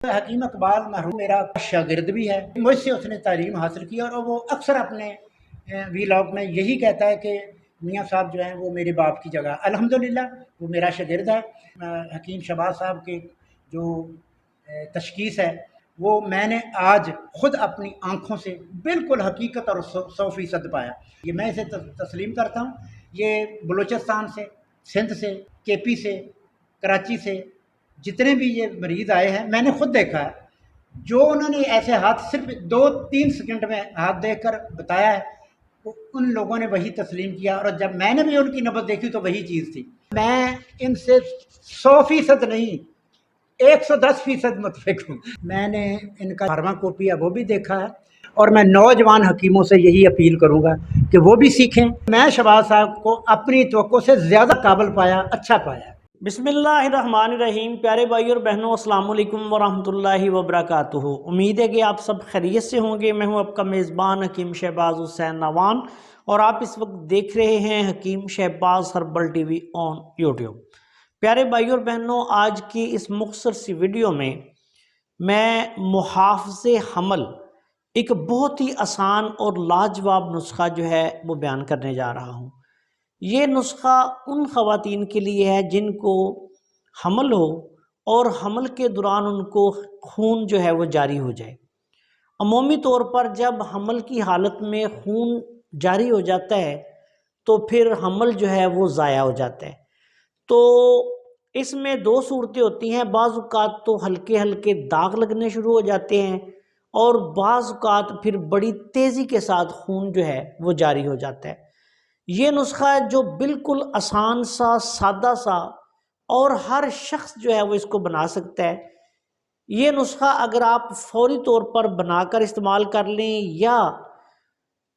حکیم اقبال مرحوم میرا شاگرد بھی ہے، مجھ سے اس نے تعلیم حاصل کی، اور وہ اکثر اپنے ویلاگ میں یہی کہتا ہے کہ میاں صاحب جو ہیں وہ میرے باپ کی جگہ۔ الحمدللہ وہ میرا شاگرد ہے۔ حکیم شہباز صاحب کی جو تشخیص ہے وہ میں نے آج خود اپنی آنکھوں سے بالکل حقیقت اور 100% پایا۔ یہ میں اسے تسلیم کرتا ہوں۔ یہ بلوچستان سے، سندھ سے، کے پی سے، کراچی سے جتنے بھی یہ مریض آئے ہیں میں نے خود دیکھا ہے، جو انہوں نے ایسے ہاتھ صرف 2-3 سیکنڈ میں ہاتھ دیکھ کر بتایا ہے، ان لوگوں نے وہی تسلیم کیا، اور جب میں نے بھی ان کی نبض دیکھی تو وہی چیز تھی۔ میں ان سے 100% نہیں، 110% متفق ہوں۔ میں نے ان کا فارما کاپی ہے وہ بھی دیکھا ہے، اور میں نوجوان حکیموں سے یہی اپیل کروں گا کہ وہ بھی سیکھیں۔ میں شہباز صاحب کو اپنی توقع سے زیادہ قابل پایا، اچھا پایا۔ بسم اللہ الرحمن الرحیم۔ پیارے بھائی اور بہنوں، السلام علیکم ورحمۃ اللہ وبرکاتہ۔ امید ہے کہ آپ سب خیریت سے ہوں گے۔ میں ہوں آپ کا میزبان حکیم شہباز حسین نوان، اور آپ اس وقت دیکھ رہے ہیں Hakeem Shahbaz herbal T V on YouTube. پیارے بھائی اور بہنوں، آج کی اس مختصر سی ویڈیو میں محافظ حمل ایک بہت ہی آسان اور لاجواب نسخہ جو ہے وہ بیان کرنے جا رہا ہوں۔ یہ نسخہ ان خواتین کے لیے ہے جن کو حمل ہو اور حمل کے دوران ان کو خون جو ہے وہ جاری ہو جائے۔ عمومی طور پر جب حمل کی حالت میں خون جاری ہو جاتا ہے تو پھر حمل جو ہے وہ ضائع ہو جاتا ہے۔ تو اس میں 2 صورتیں ہوتی ہیں، بعض اوقات تو ہلکے ہلکے داغ لگنے شروع ہو جاتے ہیں، اور بعض اوقات پھر بڑی تیزی کے ساتھ خون جو ہے وہ جاری ہو جاتا ہے۔ یہ نسخہ ہے جو بالکل آسان سا، سادہ سا، اور ہر شخص جو ہے وہ اس کو بنا سکتا ہے۔ یہ نسخہ اگر آپ فوری طور پر بنا کر استعمال کر لیں یا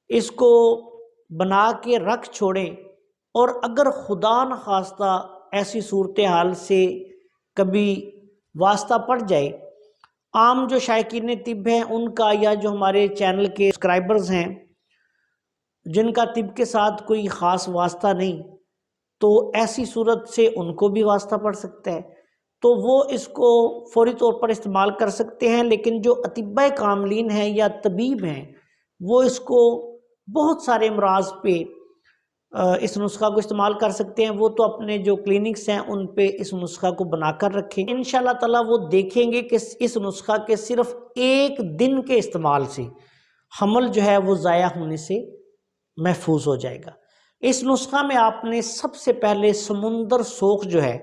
اس کو بنا کے رکھ چھوڑیں، اور اگر خدا نخواستہ ایسی صورتحال سے کبھی واسطہ پڑ جائے، عام جو شائقین طب ہیں ان کا، یا جو ہمارے چینل کے سبسکرائبرز ہیں جن کا طب کے ساتھ کوئی خاص واسطہ نہیں، تو ایسی صورت سے ان کو بھی واسطہ پڑ سکتا ہے، تو وہ اس کو فوری طور پر استعمال کر سکتے ہیں۔ لیکن جو اطباء کاملین ہیں یا طبیب ہیں وہ اس کو بہت سارے امراض پہ اس نسخہ کو استعمال کر سکتے ہیں۔ وہ تو اپنے جو کلینکس ہیں ان پہ اس نسخہ کو بنا کر رکھیں۔ انشاءاللہ تعالی وہ دیکھیں گے کہ اس نسخہ کے صرف 1 دن کے استعمال سے حمل جو ہے وہ ضائع ہونے سے محفوظ ہو جائے گا۔ اس نسخہ میں آپ نے سب سے پہلے سمندر سوخ جو ہے،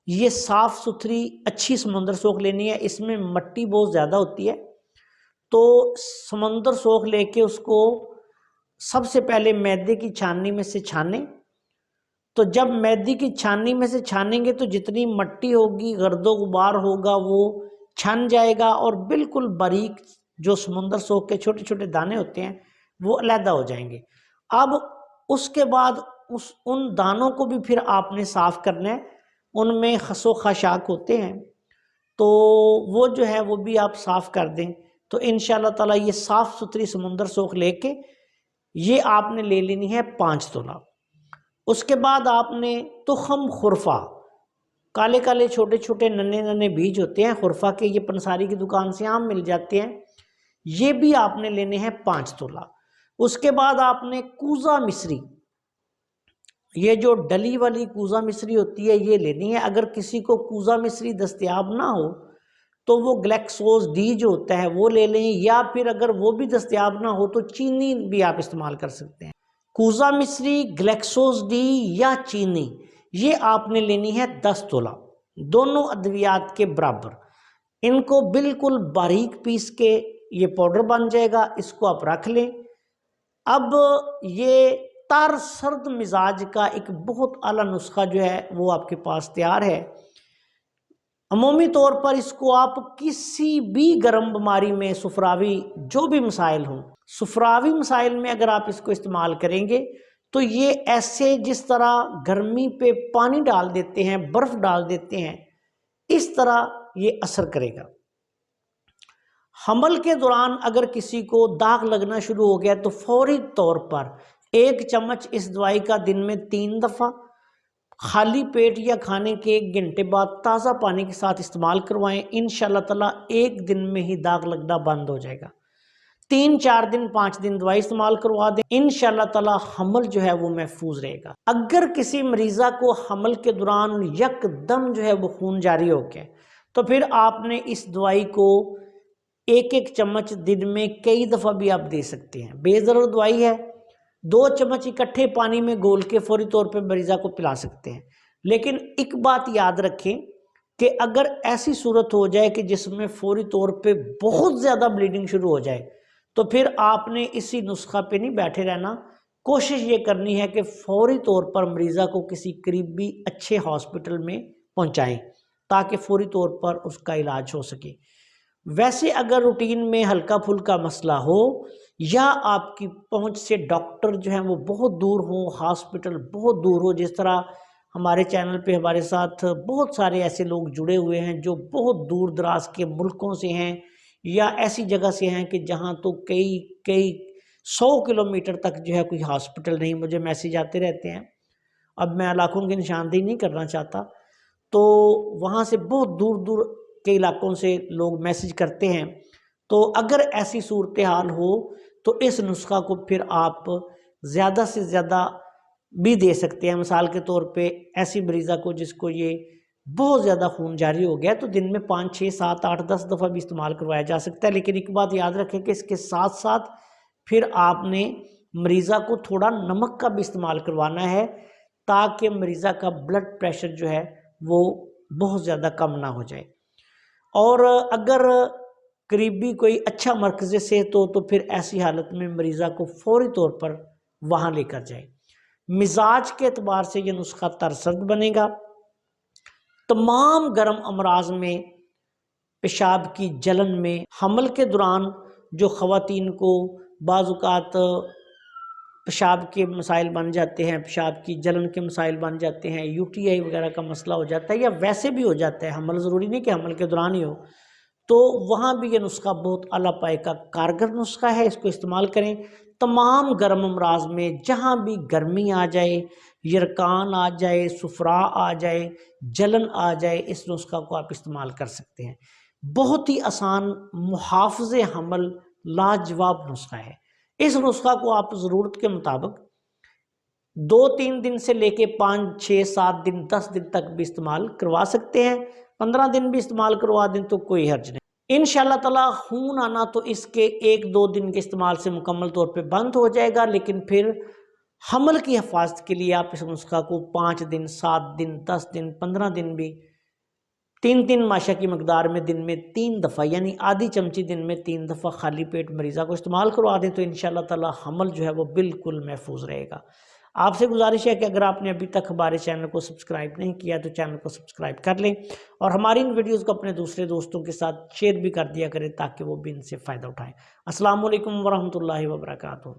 یہ صاف ستھری اچھی سمندر سوخ لینی ہے۔ اس میں مٹی بہت زیادہ ہوتی ہے، تو سمندر سوخ لے کے اس کو سب سے پہلے میدے کی چھاننی میں سے چھانیں۔ تو جب میدے کی چھاننی میں سے چھانیں گے تو جتنی مٹی ہوگی، گرد و غبار ہوگا، وہ چھن جائے گا، اور بالکل باریک جو سمندر سوخ کے چھوٹے چھوٹے دانے ہوتے ہیں وہ علیحدہ ہو جائیں گے۔ اب اس کے بعد ان دانوں کو بھی پھر آپ نے صاف کرنا ہے۔ ان میں خس و خاشاک ہوتے ہیں، تو وہ جو ہے وہ بھی آپ صاف کر دیں۔ تو انشاءاللہ تعالی یہ صاف ستھری سمندر سوخ لے کے یہ آپ نے لے لینی ہے 5 تولہ۔ اس کے بعد آپ نے تخم خرفہ، کالے کالے چھوٹے چھوٹے ننے ننے بیج ہوتے ہیں خرفہ کے، یہ پنساری کی دکان سے عام مل جاتے ہیں، یہ بھی آپ نے لینے ہیں 5 تولہ۔ اس کے بعد آپ نے کوزہ مصری، یہ جو ڈلی والی کوزہ مصری ہوتی ہے یہ لینی ہے۔ اگر کسی کو کوزہ مصری دستیاب نہ ہو تو وہ گلیکسوز ڈی جو ہوتا ہے وہ لے لیں، یا پھر اگر وہ بھی دستیاب نہ ہو تو چینی بھی آپ استعمال کر سکتے ہیں۔ کوزہ مصری، گلیکسوز ڈی یا چینی، یہ آپ نے لینی ہے 10 تولہ، دونوں ادویات کے برابر۔ ان کو بالکل باریک پیس کے یہ پاؤڈر بن جائے گا، اس کو آپ رکھ لیں۔ اب یہ تر سرد مزاج کا ایک بہت اعلیٰ نسخہ جو ہے وہ آپ کے پاس تیار ہے۔ عمومی طور پر اس کو آپ کسی بھی گرم بیماری میں، سفراوی جو بھی مسائل ہوں، سفراوی مسائل میں اگر آپ اس کو استعمال کریں گے تو یہ ایسے جس طرح گرمی پہ پانی ڈال دیتے ہیں، برف ڈال دیتے ہیں، اس طرح یہ اثر کرے گا۔ حمل کے دوران اگر کسی کو داغ لگنا شروع ہو گیا تو فوری طور پر 1 چمچ اس دوائی کا دن میں 3 دفعہ، خالی پیٹ یا کھانے کے 1 گھنٹے بعد تازہ پانی کے ساتھ استعمال کروائیں، انشاءاللہ تعالیٰ 1 دن میں ہی داغ لگنا بند ہو جائے گا۔ 3-4 دن 5 دن دوائی استعمال کروا دیں، انشاءاللہ تعالیٰ حمل جو ہے وہ محفوظ رہے گا۔ اگر کسی مریضہ کو حمل کے دوران یک دم جو ہے وہ خون جاری ہو گیا تو پھر آپ نے اس دوائی کو 1 چمچ دن میں کئی دفعہ بھی آپ دے سکتے ہیں، بے ضرر دوائی ہے۔ 2 چمچ اکٹھے پانی میں گول کے فوری طور پہ مریضہ کو پلا سکتے ہیں، لیکن ایک بات یاد رکھیں کہ اگر ایسی صورت ہو جائے کہ جس میں فوری طور پہ بہت زیادہ بلیڈنگ شروع ہو جائے تو پھر آپ نے اسی نسخہ پہ نہیں بیٹھے رہنا، کوشش یہ کرنی ہے کہ فوری طور پر مریضہ کو کسی قریبی اچھے ہاسپٹل میں پہنچائیں تاکہ فوری طور پر اس کا علاج ہو سکے۔ ویسے اگر روٹین میں ہلکا پھلکا مسئلہ ہو یا آپ کی پہنچ سے ڈاکٹر جو ہیں وہ بہت دور ہوں، ہاسپٹل بہت دور ہو، جس طرح ہمارے چینل پہ ہمارے ساتھ بہت سارے ایسے لوگ جڑے ہوئے ہیں جو بہت دور دراز کے ملکوں سے ہیں یا ایسی جگہ سے ہیں کہ جہاں تو کئی 100 کلومیٹر تک جو ہے کوئی ہاسپٹل نہیں، مجھے میسیج آتے رہتے ہیں۔ اب میں علاقوں کی نشاندہی نہیں کرنا چاہتا، تو وہاں سے بہت دور دور کے علاقوں سے لوگ میسیج کرتے ہیں، تو اگر ایسی صورتحال ہو تو اس نسخہ کو پھر آپ زیادہ سے زیادہ بھی دے سکتے ہیں۔ مثال کے طور پہ ایسی مریضہ کو جس کو یہ بہت زیادہ خون جاری ہو گیا تو دن میں 5 6 7 8 10 دفعہ بھی استعمال کروایا جا سکتا ہے، لیکن ایک بات یاد رکھیں کہ اس کے ساتھ ساتھ پھر آپ نے مریضہ کو تھوڑا نمک کا بھی استعمال کروانا ہے تاکہ مریضہ کا بلڈ پریشر جو ہے وہ بہت زیادہ کم نہ ہو جائے۔ اور اگر قریبی کوئی اچھا مرکز صحت ہو تو پھر ایسی حالت میں مریضہ کو فوری طور پر وہاں لے کر جائے۔ مزاج کے اعتبار سے یہ نسخہ ترسرد بنے گا۔ تمام گرم امراض میں، پیشاب کی جلن میں، حمل کے دوران جو خواتین کو بعض اوقات پیشاب کے مسائل بن جاتے ہیں، پیشاب کی جلن کے مسائل بن جاتے ہیں، UTI وغیرہ کا مسئلہ ہو جاتا ہے یا ویسے بھی ہو جاتا ہے، حمل ضروری نہیں کہ حمل کے دوران ہی ہو، تو وہاں بھی یہ نسخہ بہت اعلیٰ پائے کا کارگر نسخہ ہے، اس کو استعمال کریں۔ تمام گرم امراض میں جہاں بھی گرمی آ جائے، یرکان آ جائے، صفرا آ جائے، جلن آ جائے، اس نسخہ کو آپ استعمال کر سکتے ہیں۔ بہت ہی آسان، محافظ حمل، لاجواب نسخہ ہے۔ اس نسخہ کو آپ ضرورت کے مطابق 2-3 دن سے لے کے 5 6 7 دن 10 دن تک بھی استعمال کروا سکتے ہیں، 15 دن بھی استعمال کروا دیں تو کوئی حرج نہیں۔ انشاءاللہ تعالیٰ خون آنا تو اس کے 1-2 دن کے استعمال سے مکمل طور پہ بند ہو جائے گا، لیکن پھر حمل کی حفاظت کے لیے آپ اس نسخہ کو 5 دن 7 دن 10 دن 15 دن بھی 3 ماشا کی مقدار میں دن میں 3 دفعہ یعنی آدھی چمچی دن میں 3 دفعہ خالی پیٹ مریضہ کو استعمال کروا دیں تو انشاءاللہ تعالیٰ حمل جو ہے وہ بالکل محفوظ رہے گا۔ آپ سے گزارش ہے کہ اگر آپ نے ابھی تک ہمارے چینل کو سبسکرائب نہیں کیا تو چینل کو سبسکرائب کر لیں اور ہماری ان ویڈیوز کو اپنے دوسرے دوستوں کے ساتھ شیئر بھی کر دیا کریں تاکہ وہ بھی ان سے فائدہ اٹھائیں۔ السلام علیکم ورحمۃ اللہ وبرکاتہ۔